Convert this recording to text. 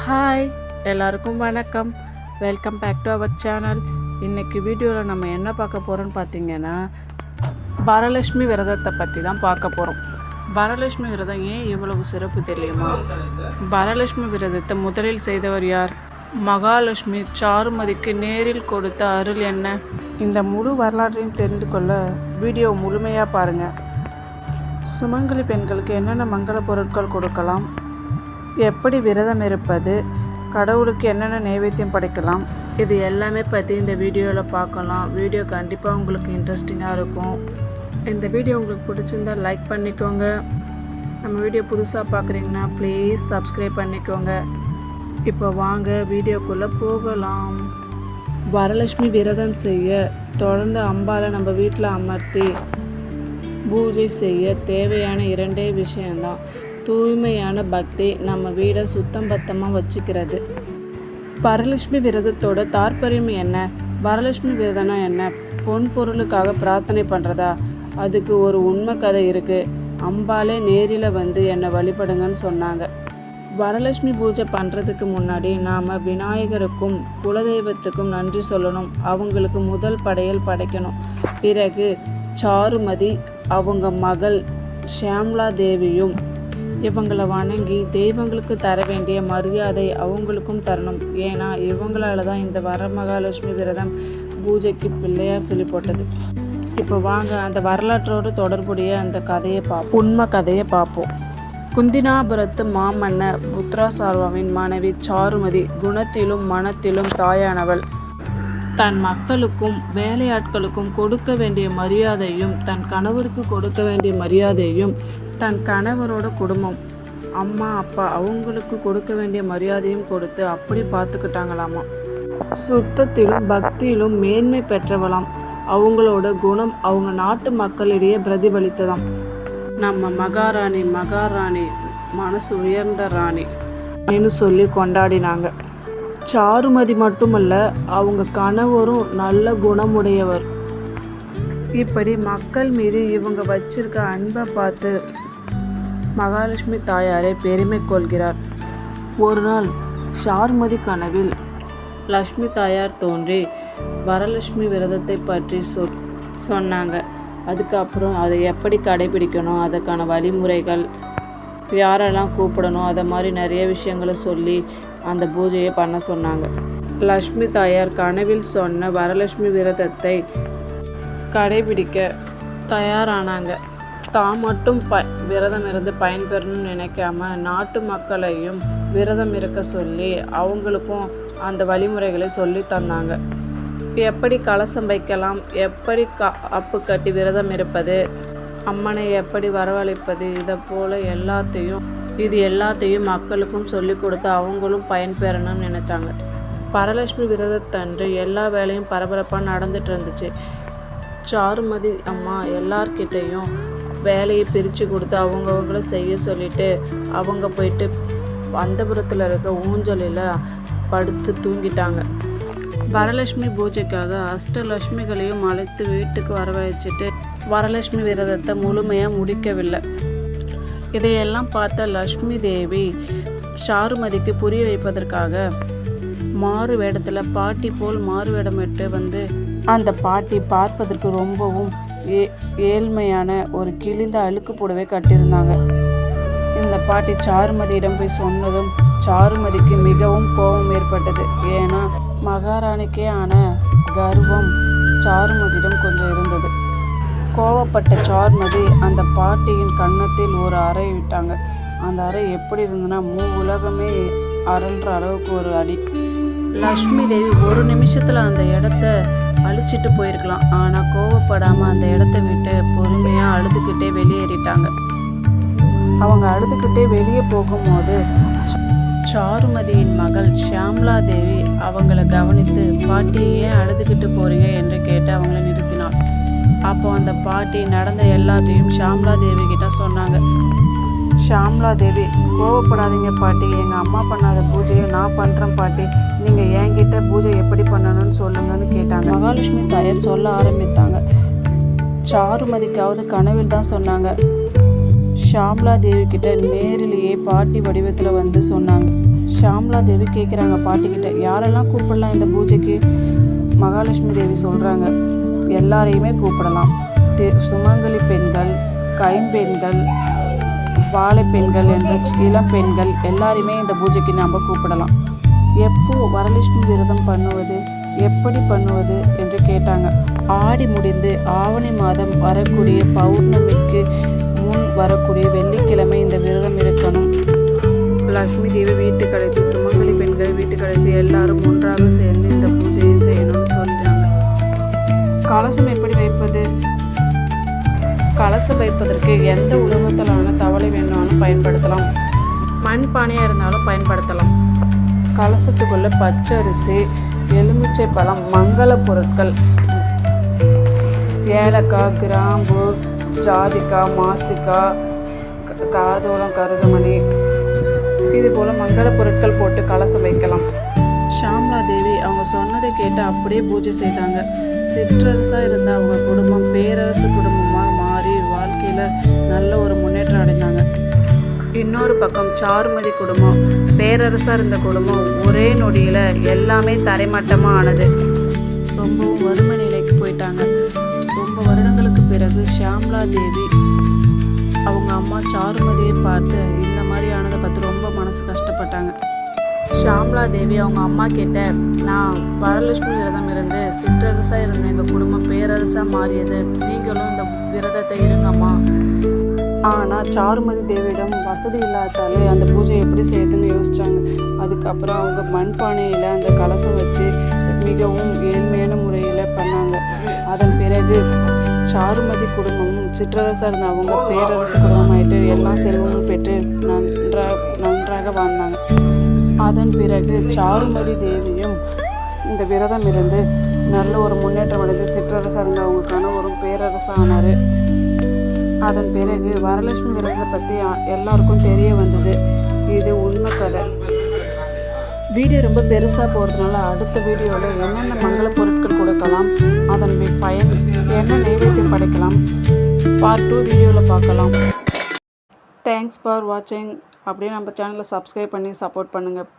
Hi, எல்லாருக்கும் வணக்கம். Welcome back to our channel. இன்றைக்கி வீடியோவில் நம்ம என்ன பார்க்க போகிறோம்னு பார்த்தீங்கன்னா, வரலட்சுமி விரதத்தை பற்றி தான் பார்க்க போகிறோம். வரலட்சுமி விரதம் ஏன் இவ்வளவு சிறப்பு தெரியுமா? வரலட்சுமி விரதத்தை முதலில் செய்தவர் யார்? மகாலட்சுமி சாருமதிக்கு நேரில் கொடுத்த அருள் என்ன? இந்த முழு வரலாற்றையும் தெரிந்து கொள்ள வீடியோ முழுமையாக பாருங்கள். சுமங்கலி பெண்களுக்கு என்னென்ன மங்கள பொருட்கள் கொடுக்கலாம், எப்படி விரதம் இருப்பது, கடவுளுக்கு என்னென்ன நைவேத்தியம் படைக்கலாம், இது எல்லாமே பற்றி இந்த வீடியோவில் பார்க்கலாம். வீடியோ கண்டிப்பாக உங்களுக்கு இன்ட்ரெஸ்டிங்காக இருக்கும். இந்த வீடியோ உங்களுக்கு பிடிச்சிருந்தால் லைக் பண்ணிக்கோங்க. நம்ம வீடியோ புதுசாக பார்க்குறீங்கன்னா ப்ளீஸ் சப்ஸ்கிரைப் பண்ணிக்கோங்க. இப்போ வாங்க வீடியோக்குள்ளே போகலாம். வரலட்சுமி விரதம் செய்ய தொடர்ந்து அம்பாவை நம்ம வீட்டில் அமர்த்தி பூஜை செய்ய தேவையான 2 விஷயம்தான். தூய்மையான பக்தி, நம்ம வீடை சுத்தம் பத்தமாக வச்சுக்கிறது. வரலட்சுமி விரதத்தோட தாற்பயம் என்ன? வரலட்சுமி விரதம்னா என்ன? பொன் பொருளுக்காக பிரார்த்தனை பண்ணுறதா? அதுக்கு ஒரு உண்மை கதை இருக்குது. அம்பாலே நேரில் வந்து என்னை வழிபடுங்கன்னு சொன்னாங்க. வரலட்சுமி பூஜை பண்ணுறதுக்கு முன்னாடி நாம் விநாயகருக்கும் குலதெய்வத்துக்கும் நன்றி சொல்லணும். அவங்களுக்கு முதல் படையல் படைக்கணும். பிறகு சாருமதி அவங்க மகள் ஷியாம்லா தேவியும் இவங்களை வணங்கி தெய்வங்களுக்கு தர வேண்டிய மரியாதை அவங்களுக்கும் தரணும். ஏன்னா இவங்களால தான் இந்த வரமகாலட்சுமி விரதம் பூஜைக்கு பிள்ளையார் சொல்லி போட்டது. இப்போ வாங்க அந்த வரலாற்றோடு தொடர்புடைய அந்த கதையை பார்ப்போம். உண்மை கதையை பார்ப்போம். குந்தினாபுரத்து மாமன்னர் புத்ராசார்வாவின் மனைவி சாருமதி குணத்திலும் மனத்திலும் தாயானவள். தன் மக்களுக்கும் வேலையாட்களுக்கும் கொடுக்க வேண்டிய மரியாதையும் தன் கணவருக்கு கொடுக்க வேண்டிய மரியாதையும் தன் கணவரோட குடும்பம் அம்மா அப்பா அவங்களுக்கு கொடுக்க வேண்டிய மரியாதையும் கொடுத்து அப்படி பார்த்துக்கிட்டாங்களாமா. சுத்தத்திலும் பக்தியிலும் மேன்மை பெற்றவளாம். அவங்களோட குணம் அவங்க நாட்டு மக்களிடையே பிரதிபலித்ததாம். நம்ம மகாராணி மகாராணி மனசு உயர்ந்த ராணி அப்படின்னு சொல்லி கொண்டாடினாங்க. சாருமதி மட்டுமல்ல, அவங்க கணவரும் நல்ல குணமுடையவர். இப்படி மக்கள் மீது இவங்க வச்சிருக்க அன்பை பார்த்து மகாலட்சுமி தாயாரை பெருமை கொள்கிறார். ஒரு நாள் சாருமதி கனவில் லக்ஷ்மி தாயார் தோன்றி வரலட்சுமி விரதத்தை பற்றி சொன்னாங்க. அதுக்கப்புறம் அதை எப்படி கடைபிடிக்கணும், அதுக்கான வழிமுறைகள், யாரெல்லாம் கூப்பிடணும், அதை மாதிரி நிறைய விஷயங்களை சொல்லி அந்த பூஜையை பண்ண சொன்னாங்க. லக்ஷ்மி தாயார் கனவில் சொன்ன வரலட்சுமி விரதத்தை கடைபிடிக்க தயாரானாங்க. தான் மட்டும் விரதம் இருந்து பயன்பெறணும்னு நினைக்காம நாட்டு மக்களையும் விரதம் இருக்க சொல்லி அவங்களுக்கும் அந்த வழிமுறைகளை சொல்லி தந்தாங்க. எப்படி கலசம் வைக்கலாம், எப்படி அப்பு கட்டி விரதம் இருப்பது, அம்மனை எப்படி வரவழைப்பது, இதை போல் எல்லாத்தையும் மக்களுக்கும் சொல்லி கொடுத்து அவங்களும் பயன்பெறணும்னு நினைச்சாங்க. வரலட்சுமி விரதத்தன்று எல்லா வேலையும் பரபரப்பாக நடந்துட்டு இருந்துச்சு. சாருமதி அம்மா எல்லார்கிட்டையும் வேலையை பிரித்து கொடுத்து அவங்கவுங்கள செய்ய சொல்லிட்டு அவங்க போயிட்டு அந்தபுரத்தில் இருக்க ஊஞ்சலில் படுத்து தூங்கிட்டாங்க. வரலட்சுமி பூஜைக்காக அஷ்டலட்சுமிகளையும் அழைத்து வீட்டுக்கு வரவழைச்சிட்டு வரலட்சுமி விரதத்தை முழுமையாக முடிக்கவில்லை. இதையெல்லாம் பார்த்த லக்ஷ்மி தேவி சாருமதிக்கு புரிய வைப்பதற்காக மாறு வேடத்தில் பாட்டி போல் மாறு வேடமிட்டு வந்து அந்த பாட்டி பார்ப்பதற்கு ரொம்பவும் ஏழ்மையான ஒரு கிழிந்த அழுக்கு புடவை கட்டியிருந்தாங்க. இந்த பாட்டி சாருமதியிடம் போய் சொன்னதும் சாருமதிக்கு மிகவும் கோபம் ஏற்பட்டது. ஏன்னா மகாராணிக்கே ஆன கர்வம் சாருமதியிடம் கொஞ்சம் இருந்தது. கோவப்பட்ட சாருமதி அந்த பாட்டியின் கன்னத்தில் ஒரு அறை விட்டாங்க. அந்த அறை எப்படி இருந்ததுன்னா உலகமே அரள்ற அளவுக்கு ஒரு அடி. லக்ஷ்மி தேவி ஒரு நிமிஷத்தில் அந்த இடத்த அழிச்சிட்டு போயிருக்கலாம். ஆனால் கோவப்படாமல் அந்த இடத்த விட்டு பொறுமையாக அழுதுகிட்டே வெளியேறிட்டாங்க. அவங்க அழுதுகிட்டே வெளியே போகும்போது சாருமதியின் மகள் ஷியாம்லா தேவி அவங்கள கவனித்து, பாட்டி ஏன் அழுதுகிட்டு போறீங்க என்று கேட்டு அவங்கள நிறுத்தினாள். அப்போ அந்த பாட்டி நடந்த எல்லாத்தையும் ஷியாம்லா தேவி கிட்ட சொன்னாங்க. ஷியாம்லா தேவி, கோவப்படாதீங்க பாட்டி, எங்கள் அம்மா பண்ணாத பூஜையை நான் பண்ணுறேன் பாட்டி, நீங்கள் என்கிட்ட பூஜை எப்படி பண்ணணும்னு சொல்லுங்கன்னு கேட்டாங்க. மகாலட்சுமி தாயார் சொல்ல ஆரம்பித்தாங்க. சாருமதிக்காவது கனவில் தான் சொன்னாங்க. ஷியாம்லா தேவி கிட்ட நேரிலேயே பாட்டி வடிவத்தில் வந்து சொன்னாங்க. ஷாம்லா தேவி கேட்குறாங்க பாட்டிக்கிட்ட, யாரெல்லாம் கூப்பிடலாம் இந்த பூஜைக்கு? மகாலட்சுமி தேவி சொல்கிறாங்க, எல்லாரையுமே கூப்பிடலாம். சுமங்கலி பெண்கள், கைம்பெண்கள், வாழை பெண்கள் என்ற இளம் பெண்கள் எல்லாரையுமே இந்த பூஜைக்கு நாம் கூப்பிடலாம். எப்போ வரலட்சுமி விரதம் பண்ணுவது, எப்படி பண்ணுவது என்று கேட்டாங்க. ஆடி முடிந்து ஆவணி மாதம் வரக்கூடிய பௌர்ணமிக்கு முன் வரக்கூடிய வெள்ளிக்கிழமை இந்த விரதம் இருக்கணும். லட்சுமி தேவி வீட்டுக்கு அழைத்து, சுமங்கலி பெண்கள் வீட்டுக்கு அழைத்து எல்லாரும் ஒன்றாக சேர்ந்து இந்த பூஜையை செய்யணும்னு சொல்கிறாங்க. கலசம் எப்படி வைப்பது? கலசம் வைப்பதற்கு எந்த உலோகத்திலான தவளை வேணாலும் பயன்படுத்தலாம். மண் பானையாக இருந்தாலும் பயன்படுத்தலாம். கலசத்துக்குள்ள பச்சரிசி, எலுமிச்சை பழம், மங்கள பொருட்கள், ஏலக்காய், கிராம்பு, ஜாதிக்காய், மாசிக்காய், காதோளம், கருகமணி, இது போல் மங்கள பொருட்கள் போட்டு கலசம் வைக்கலாம். ஷாம்லா தேவி அவங்க சொன்னதை கேட்டு அப்படியே பூஜை செய்தாங்க. சிற்றரசாக இருந்த அவங்க குடும்பம் பேரரசு குடும்பமாக மாறி வாழ்க்கையில் நல்ல ஒரு முன்னேற்றம் அடைந்தாங்க. இன்னொரு பக்கம் சாருமதி குடும்பம், பேரரசாக இருந்த குடும்பம் ஒரே நொடியில் எல்லாமே தரைமட்டமாக ஆனது. ரொம்பவும் வறுமை நிலைக்கு போயிட்டாங்க. ரொம்ப வருடங்களுக்கு பிறகு ஷாம்லா தேவி அவங்க அம்மா சாருமதியை பார்த்து இந்த மாதிரி ஆனதை பார்த்து ரொம்ப மனசு கஷ்டப்பட்டாங்க. ஷாம்லா தேவி அவங்க அம்மா கிட்ட, நான் வரலட்சுமி விரதம் இருந்து சிற்றரசாக இருந்த எங்கள் குடும்பம் பேரரசாக மாறியது, நீங்களும் இந்த விரதத்தை இருங்கம்மா. ஆனால் சாருமதி தேவியிடம் வசதி இல்லாதாலே அந்த பூஜை எப்படி செய்யுதுன்னு யோசித்தாங்க. அதுக்கப்புறம் அவங்க மண்பானையில் அந்த கலசம் வச்சு மிகவும் ஏழ்மையான முறையில் பண்ணாங்க. அதன் பிறகு சாருமதி குடும்பமும் சிற்றரசாக இருந்த அவங்க பேரரசு குடும்பமாயிட்டு எல்லா செல்வமும் பெற்று நன்றாக வாழ்ந்தாங்க. அதன் பிறகு சாருமதி தேவியும் இந்த விரதம் இருந்து நல்ல ஒரு முன்னேற்றம் அடைந்து சிற்றரசாக இருந்த அவங்க கணவரும் பேரரசாக ஆனார். அதன் பிறகு வரலட்சுமி விரதத்தை பற்றி எல்லாருக்கும் தெரிய வந்தது. இது உண்மை கதை. வீடியோ ரொம்ப பெருசாக போகிறதுனால அடுத்த வீடியோவில் என்னென்ன மங்கள பொருட்கள் கொடுக்கலாம், அதன் பயன் என்ன, நைவேத்தியம் படைக்கலாம், பார்ட் 2 வீடியோவில் பார்க்கலாம். தேங்க்ஸ் ஃபார் வாட்சிங். அப்படியே நம்ம சேனலை சப்ஸ்கிரைப் பண்ணி சப்போர்ட் பண்ணுங்கள்.